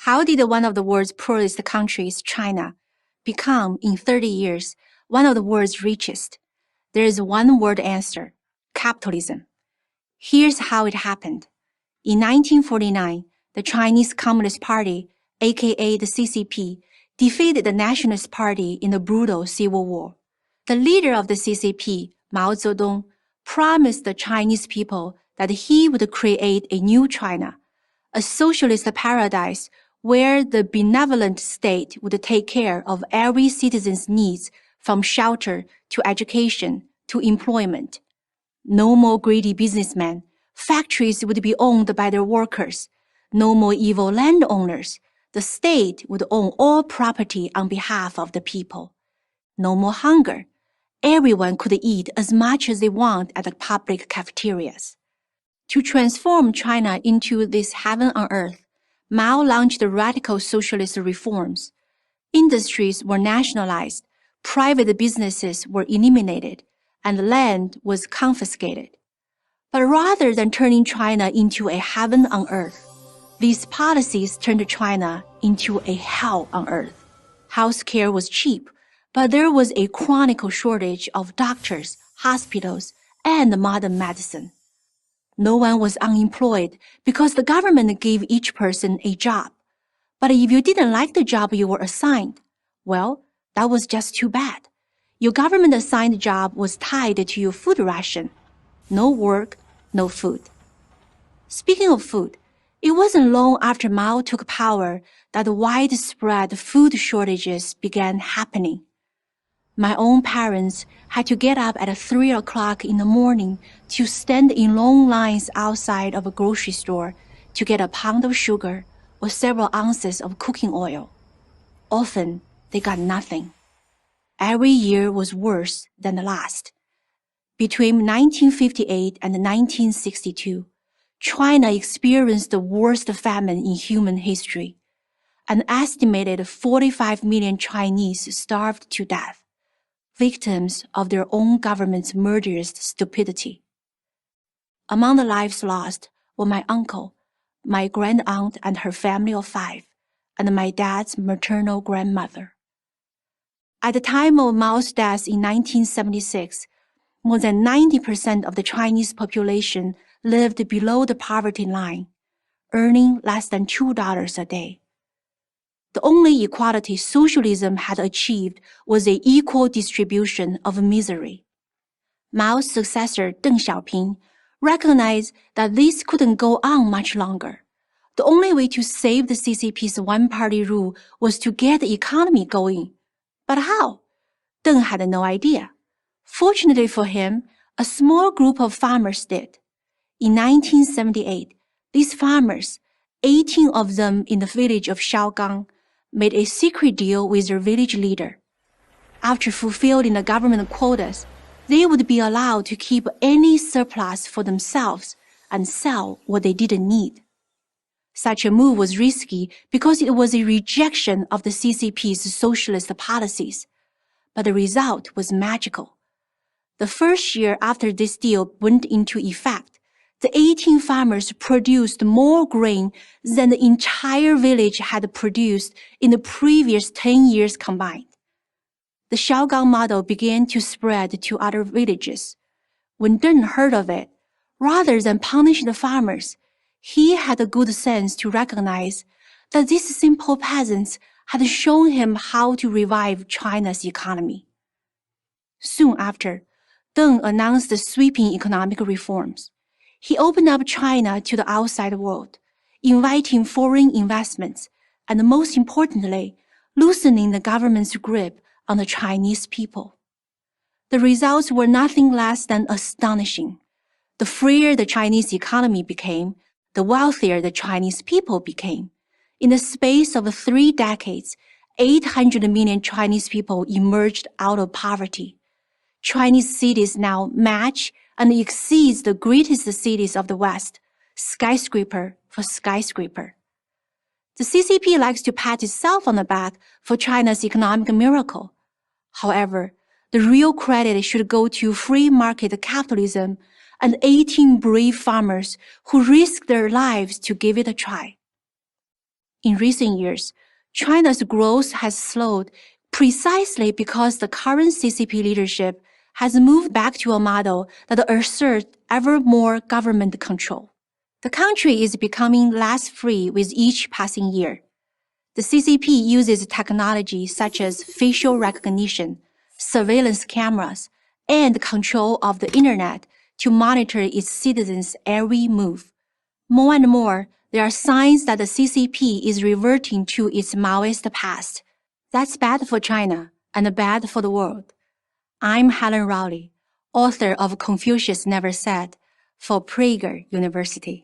How did one of the world's poorest countries, China, become, in 30 years, one of the world's richest? There is one word answer: capitalism. Here's how it happened. In 1949, the Chinese Communist Party, aka the CCP, defeated the Nationalist Party in the brutal Civil War. The leader of the CCP, Mao Zedong, promised the Chinese people that he would create a new China, a socialist paradise where the benevolent state would take care of every citizen's needs, from shelter to education to employment. No more greedy businessmen. Factories would be owned by their workers. No more evil landowners. The state would own all property on behalf of the people. No more hunger. Everyone could eat as much as they want at the public cafeterias. To transform China into this heaven on earth, Mao launched radical socialist reforms. Industries were nationalized, private businesses were eliminated, and land was confiscated. But rather than turning China into a heaven on earth, these policies turned China into a hell on earth. Healthcare was cheap, but there was a chronic shortage of doctors, hospitals, and modern medicine. No one was unemployed because the government gave each person a job. But if you didn't like the job you were assigned, well, that was just too bad. Your government-assigned job was tied to your food ration. No work, no food. Speaking of food, it wasn't long after Mao took power that widespread food shortages began happening. My own parents had to get up at 3 o'clock in the morning to stand in long lines outside of a grocery store to get a pound of sugar or several ounces of cooking oil. Often, they got nothing. Every year was worse than the last. Between 1958 and 1962, China experienced the worst famine in human history. An estimated 45 million Chinese starved to death, victims of their own government's murderous stupidity. Among the lives lost were my uncle, my grandaunt and her family of 5, and my dad's maternal grandmother. At the time of Mao's death in 1976, more than 90% of the Chinese population lived below the poverty line, earning less than $2 a day. The only equality socialism had achieved was an equal distribution of misery. Mao's successor, Deng Xiaoping, recognized that this couldn't go on much longer. The only way to save the CCP's one-party rule was to get the economy going. But how? Deng had no idea. Fortunately for him, a small group of farmers did. In 1978, these farmers, 18 of them in the village of Shaogang, made a secret deal with their village leader. After fulfilling the government quotas, they would be allowed to keep any surplus for themselves and sell what they didn't need. Such a move was risky because it was a rejection of the CCP's socialist policies, but the result was magical. The first year after this deal went into effect, the 18 farmers produced more grain than the entire village had produced in the previous 10 years combined. The Shaogang model began to spread to other villages. When Deng heard of it, rather than punish the farmers, he had the good sense to recognize that these simple peasants had shown him how to revive China's economy. Soon after, Deng announced sweeping economic reforms. He opened up China to the outside world, inviting foreign investments, and most importantly, loosening the government's grip on the Chinese people. The results were nothing less than astonishing. The freer the Chinese economy became, the wealthier the Chinese people became. In the space of 3 decades, 800 million Chinese people emerged out of poverty. Chinese cities now match and exceeds the greatest cities of the West, skyscraper for skyscraper. The CCP likes to pat itself on the back for China's economic miracle. However, the real credit should go to free market capitalism and 18 brave farmers who risked their lives to give it a try. In recent years, China's growth has slowed precisely because the current CCP leadership has moved back to a model that asserts ever more government control. The country is becoming less free with each passing year. The CCP uses technology such as facial recognition, surveillance cameras, and control of the internet to monitor its citizens' every move. More and more, there are signs that the CCP is reverting to its Maoist past. That's bad for China and bad for the world. I'm Helen Rowley, author of Confucius Never Said, for Prager University.